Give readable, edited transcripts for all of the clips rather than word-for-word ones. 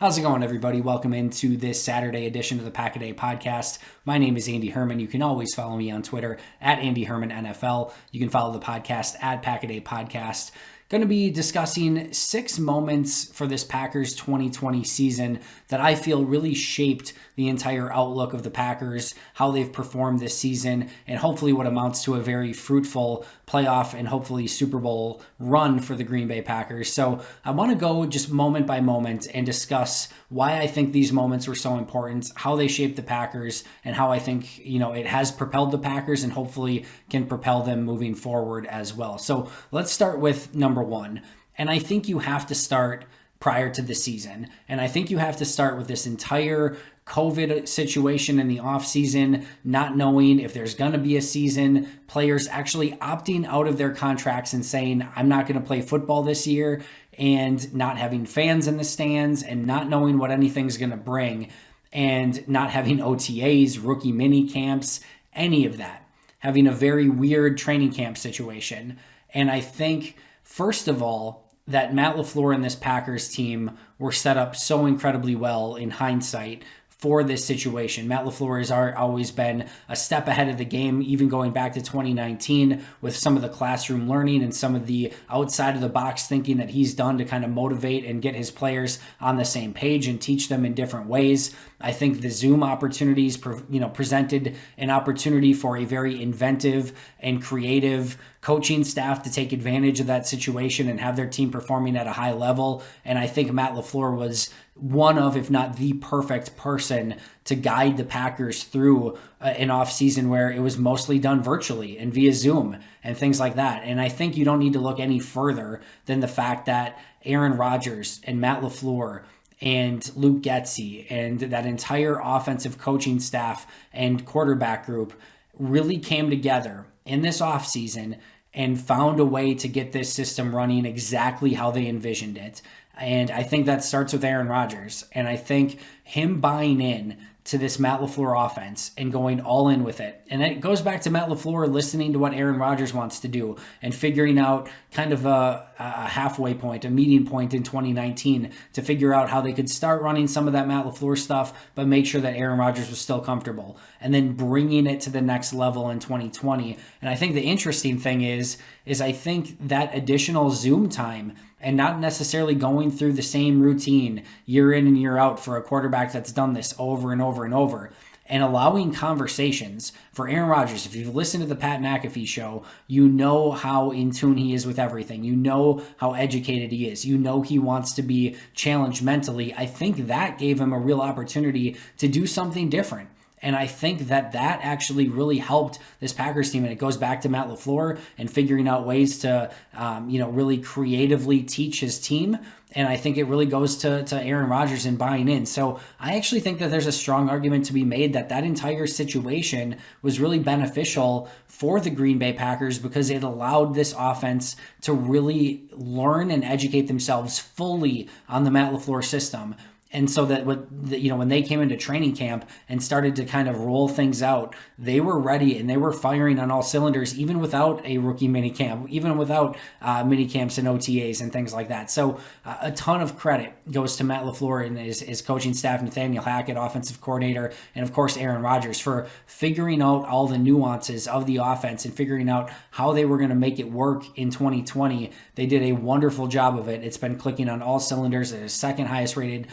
How's it going, everybody? Welcome into this Saturday edition of the Pack-A-Day podcast. My name is Andy Herman. You can always follow me on Twitter at Andy Herman NFL. You can follow the podcast at Pack-A-Day Podcast. Going to be discussing 6 moments for this Packers 2020 season that I feel really shaped the entire outlook of the Packers, how they've performed this season, and hopefully what amounts to a very fruitful playoff and hopefully Super Bowl run for the Green Bay Packers. So I want to go just moment by moment and discuss why I think these moments were so important, how they shaped the Packers, and how I think, it has propelled the Packers and hopefully can propel them moving forward as well. So let's start with number 1. And I think you have to start prior to the season. And I think you have to start with this entire COVID situation in the offseason, not knowing if there's going to be a season, players actually opting out of their contracts and saying, I'm not going to play football this year, and not having fans in the stands and not knowing what anything's going to bring, and not having OTAs, rookie mini camps, any of that. Having a very weird training camp situation. And I think, first of all, that Matt LaFleur and this Packers team were set up so incredibly well in hindsight for this situation. Matt LaFleur has always been a step ahead of the game, even going back to 2019 with some of the classroom learning and some of the outside of the box thinking that he's done to kind of motivate and get his players on the same page and teach them in different ways. I think the Zoom opportunities, presented an opportunity for a very inventive and creative coaching staff to take advantage of that situation and have their team performing at a high level. And I think Matt LaFleur was one of, if not the perfect person to guide the Packers through an offseason where it was mostly done virtually and via Zoom and things like that. And I think you don't need to look any further than the fact that Aaron Rodgers and Matt LaFleur and Luke Getsy and that entire offensive coaching staff and quarterback group really came together in this offseason and found a way to get this system running exactly how they envisioned it. And I think that starts with Aaron Rodgers. And I think him buying in to this Matt LaFleur offense and going all in with it. And it goes back to Matt LaFleur listening to what Aaron Rodgers wants to do and figuring out kind of a halfway point, a meeting point in 2019 to figure out how they could start running some of that Matt LaFleur stuff, but make sure that Aaron Rodgers was still comfortable, and then bringing it to the next level in 2020. And I think the interesting thing is I think that additional Zoom time and not necessarily going through the same routine year in and year out for a quarterback that's done this over and over and over, and allowing conversations for Aaron Rodgers. If you've listened to the Pat McAfee show, you know how in tune he is with everything. You know how educated he is. You know he wants to be challenged mentally. I think that gave him a real opportunity to do something different. And I think that actually really helped this Packers team. And it goes back to Matt LaFleur and figuring out ways to, really creatively teach his team. And I think it really goes to Aaron Rodgers and buying in. So I actually think that there's a strong argument to be made that entire situation was really beneficial for the Green Bay Packers because it allowed this offense to really learn and educate themselves fully on the Matt LaFleur system. And so that when they came into training camp and started to kind of roll things out, they were ready and they were firing on all cylinders, even without a rookie mini camp, even without mini camps and OTAs and things like that. So a ton of credit goes to Matt LaFleur and his coaching staff, Nathaniel Hackett, offensive coordinator, and of course Aaron Rodgers for figuring out all the nuances of the offense and figuring out how they were going to make it work in 2020. They did a wonderful job of it. It's been clicking on all cylinders. They're the second highest rated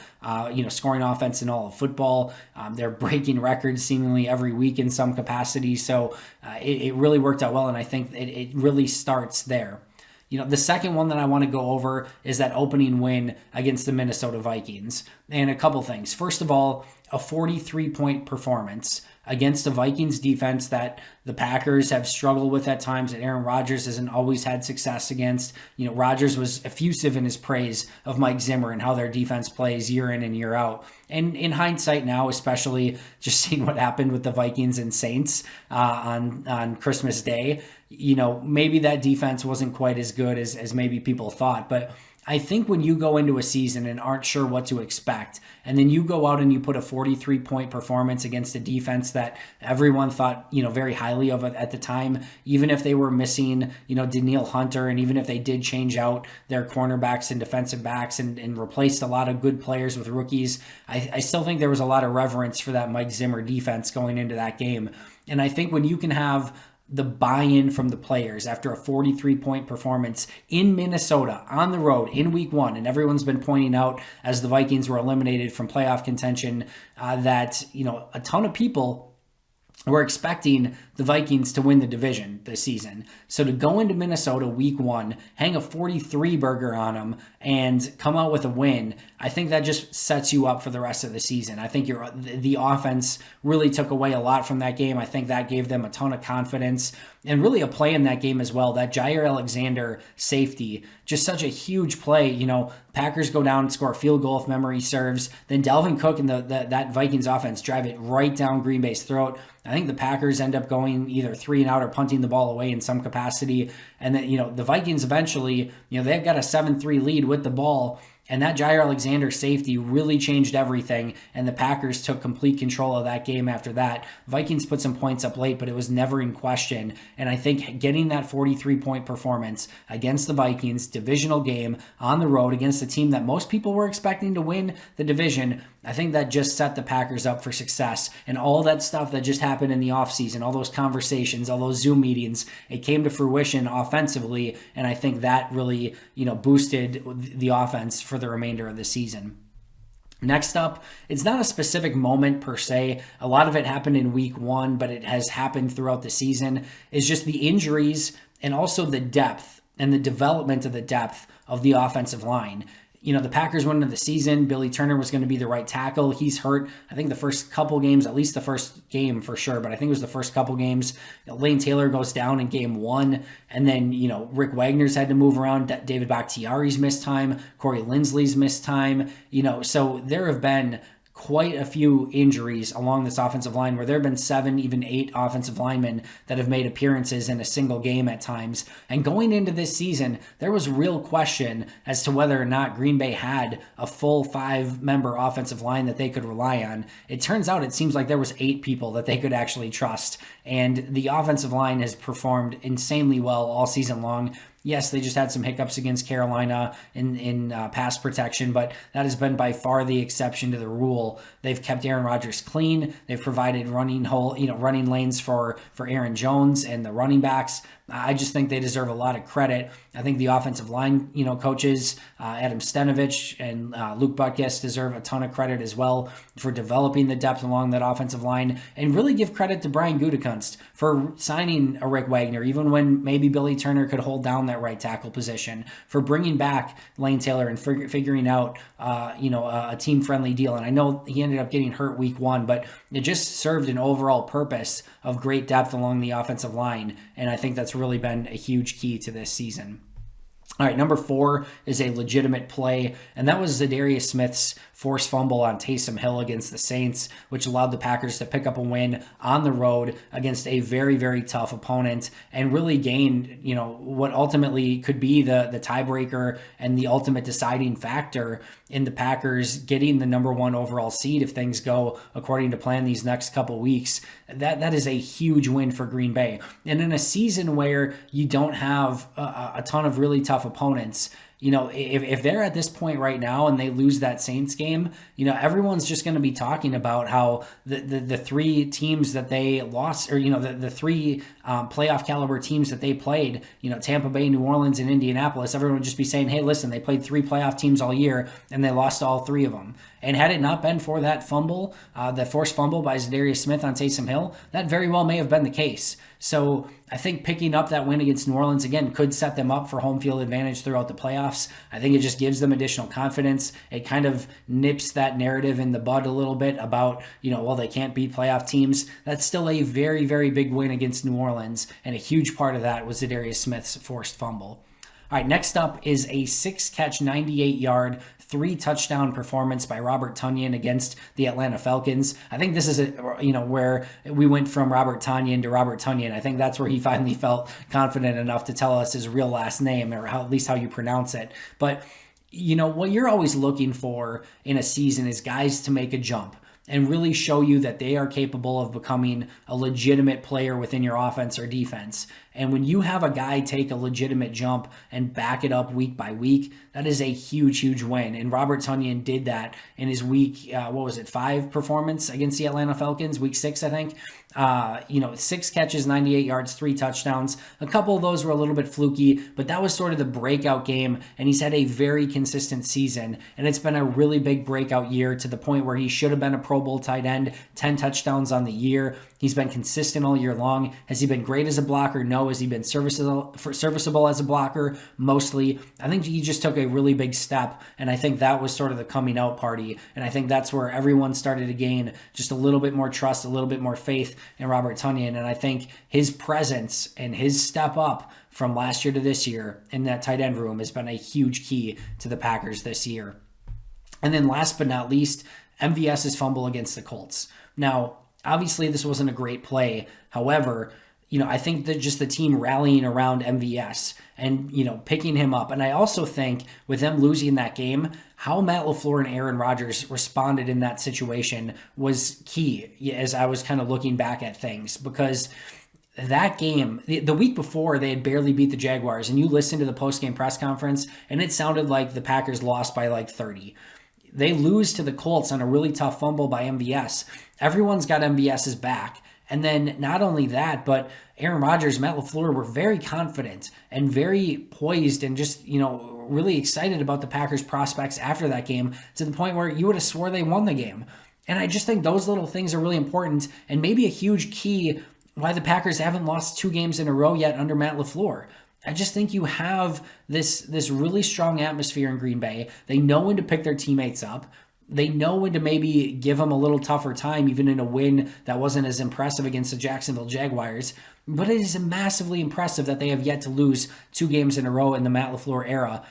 scoring offense in all of football. They're breaking records seemingly every week in some capacity. So it really worked out well. And I think it really starts there. The second one that I want to go over is that opening win against the Minnesota Vikings. And a couple things. First of all, a 43-point performance against a Vikings defense that the Packers have struggled with at times, that Aaron Rodgers hasn't always had success against. Rodgers was effusive in his praise of Mike Zimmer and how their defense plays year in and year out. And in hindsight now, especially just seeing what happened with the Vikings and Saints on Christmas Day, maybe that defense wasn't quite as good as maybe people thought. But I think when you go into a season and aren't sure what to expect, and then you go out and you put a 43-point performance against a defense that everyone thought, very highly of at the time, even if they were missing, Daniil Hunter, and even if they did change out their cornerbacks and defensive backs and replaced a lot of good players with rookies, I still think there was a lot of reverence for that Mike Zimmer defense going into that game. And I think when you can have the buy-in from the players after a 43-point performance in Minnesota on the road in week 1, and everyone's been pointing out as the Vikings were eliminated from playoff contention that a ton of people were expecting the Vikings to win the division this season. So to go into Minnesota week 1, hang a 43 burger on them, and come out with a win, I think that just sets you up for the rest of the season. I think the offense really took away a lot from that game. I think that gave them a ton of confidence and really a play in that game as well. That Jair Alexander safety, just such a huge play. Packers go down and score a field goal if memory serves. Then Dalvin Cook and that Vikings offense drive it right down Green Bay's throat. I think the Packers end up going either 3 and out or punting the ball away in some capacity. And then, the Vikings eventually, they've got a 7-3 lead with the ball. And that Jair Alexander safety really changed everything, and the Packers took complete control of that game after that. Vikings put some points up late, but it was never in question. And I think getting that 43-point performance against the Vikings, divisional game on the road against a team that most people were expecting to win the division, I think that just set the Packers up for success. And all that stuff that just happened in the offseason, all those conversations, all those Zoom meetings, it came to fruition offensively, and I think that really, boosted the offense for the remainder of the season. Next up, it's not a specific moment per se. A lot of it happened in week 1, but it has happened throughout the season, is just the injuries and also the depth and the development of the depth of the offensive line. The Packers went into the season. Billy Turner was going to be the right tackle. He's hurt, I think, the first couple games, at least the first game for sure, but I think it was the first couple games. Lane Taylor goes down in game 1, and then, Rick Wagner's had to move around. David Bakhtiari's missed time. Corey Linsley's missed time. So there have been quite a few injuries along this offensive line where there have been 7, even 8 offensive linemen that have made appearances in a single game at times. And going into this season, there was real question as to whether or not Green Bay had a full 5-member offensive line that they could rely on. It turns out it seems like there was 8 people that they could actually trust. And the offensive line has performed insanely well all season long. Yes, they just had some hiccups against Carolina in pass protection, but that has been by far the exception to the rule. They've kept Aaron Rodgers clean. They've provided running lanes for Aaron Jones and the running backs. I just think they deserve a lot of credit. I think the offensive line, coaches, Adam Stenovich and Luke Butkus deserve a ton of credit as well for developing the depth along that offensive line, and really give credit to Brian Gutekunst for signing a Rick Wagner, even when maybe Billy Turner could hold down that right tackle position, for bringing back Lane Taylor and figuring out, a team-friendly deal. And I know he ended up getting hurt week 1, but it just served an overall purpose of great depth along the offensive line, and I think that's really been a huge key to this season. All right, number 4 is a legitimate play, and that was Zadarius Smith's forced fumble on Taysom Hill against the Saints, which allowed the Packers to pick up a win on the road against a very, very tough opponent and really gained, what ultimately could be the tiebreaker and the ultimate deciding factor in the Packers getting the number 1 overall seed if things go according to plan these next couple weeks. That is a huge win for Green Bay. And in a season where you don't have a ton of really tough opponents, if they're at this point right now and they lose that Saints game, everyone's just going to be talking about how the 3 teams that they lost, or, the 3 playoff caliber teams that they played, Tampa Bay, New Orleans, and Indianapolis, everyone would just be saying, hey, listen, they played 3 playoff teams all year and they lost all 3 of them. And had it not been for that fumble, the forced fumble by Zadarius Smith on Taysom Hill, that very well may have been the case. So I think picking up that win against New Orleans, again, could set them up for home field advantage throughout the playoffs. I think it just gives them additional confidence. It kind of nips that narrative in the bud a little bit about, they can't beat playoff teams. That's still a very, very big win against New Orleans, and a huge part of that was Zadarius Smith's forced fumble. All right, next up is a 6-catch, 98-yard, 3-touchdown performance by Robert Tonyan against the Atlanta Falcons. I think this is where we went from Robert Tonyan to Robert Tonyan. I think that's where he finally felt confident enough to tell us his real last name, or at least how you pronounce it. But what you're always looking for in a season is guys to make a jump and really show you that they are capable of becoming a legitimate player within your offense or defense. And when you have a guy take a legitimate jump and back it up week by week, that is a huge, huge win. And Robert Tonyan did that in his week, 5 performance against the Atlanta Falcons, week 6, I think. 6 catches, 98 yards, 3 touchdowns. A couple of those were a little bit fluky, but that was sort of the breakout game. And he's had a very consistent season. And it's been a really big breakout year to the point where he should have been a Pro Bowl tight end, 10 touchdowns on the year. He's been consistent all year long. Has he been great as a blocker? No. Has he been serviceable as a blocker? Mostly. I think he just took a really big step, and I think that was sort of the coming out party. And I think that's where everyone started to gain just a little bit more trust, a little bit more faith in Robert Tonyan. And I think his presence and his step up from last year to this year in that tight end room has been a huge key to the Packers this year. And then last but not least, MVS's fumble against the Colts. Now, obviously, this wasn't a great play. However, I think that just the team rallying around MVS and, picking him up. And I also think with them losing that game, how Matt LaFleur and Aaron Rodgers responded in that situation was key as I was kind of looking back at things, because that game, the week before, they had barely beat the Jaguars, and you listened to the post-game press conference, and it sounded like the Packers lost by like 30. They lose to the Colts on a really tough fumble by MVS. Everyone's got MVS's back. And then not only that, but Aaron Rodgers, Matt LaFleur were very confident and very poised and just, really excited about the Packers' prospects after that game, to the point where you would have swore they won the game. And I just think those little things are really important and maybe a huge key why the Packers haven't lost 2 games in a row yet under Matt LaFleur. I just think you have this really strong atmosphere in Green Bay. They know when to pick their teammates up. They know when to maybe give them a little tougher time, even in a win that wasn't as impressive against the Jacksonville Jaguars. But it is massively impressive that they have yet to lose 2 games in a row in the Matt LaFleur era.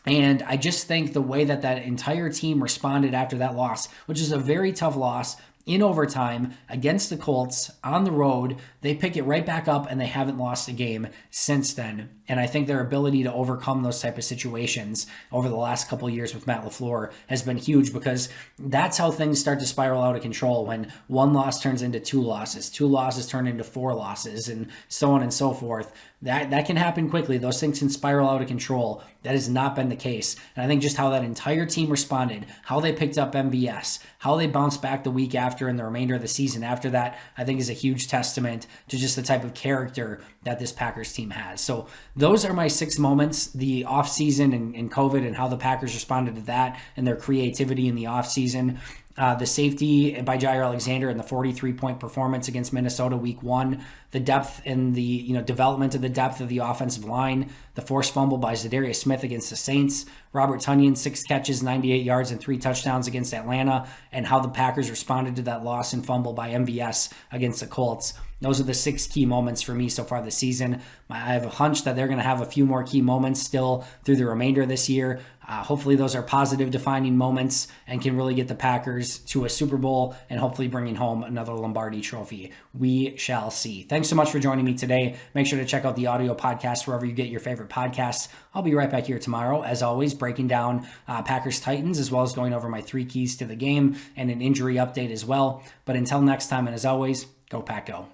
And I just think the way that entire team responded after that loss, which is a very tough loss, in overtime against the Colts on the road, they pick it right back up, and they haven't lost a game since then. And I think their ability to overcome those type of situations over the last couple of years with Matt LaFleur has been huge, because that's how things start to spiral out of control, when 1 loss turns into 2 losses, 2 losses turn into 4 losses, and so on and so forth. That can happen quickly. Those things can spiral out of control. That has not been the case. And I think just how that entire team responded, how they picked up MVS, how they bounced back the week after and the remainder of the season after that, I think is a huge testament to just the type of character that this Packers team has. So those are my 6 moments, the offseason and COVID, and how the Packers responded to that and their creativity in the offseason. The safety by Jair Alexander and the 43-point performance against Minnesota week 1, the depth and the development of the depth of the offensive line, the forced fumble by Zadarius Smith against the Saints, Robert Tonyan, 6 catches, 98 yards, and 3 touchdowns against Atlanta, and how the Packers responded to that loss and fumble by MVS against the Colts. Those are the 6 key moments for me so far this season. I have a hunch that they're going to have a few more key moments still through the remainder of this year. Hopefully those are positive defining moments and can really get the Packers to a Super Bowl and hopefully bringing home another Lombardi trophy. We shall see. Thanks so much for joining me today. Make sure to check out the audio podcast wherever you get your favorite podcasts. I'll be right back here tomorrow, as always, breaking down Packers-Titans, as well as going over my 3 keys to the game and an injury update as well. But until next time, and as always, go Pack Go.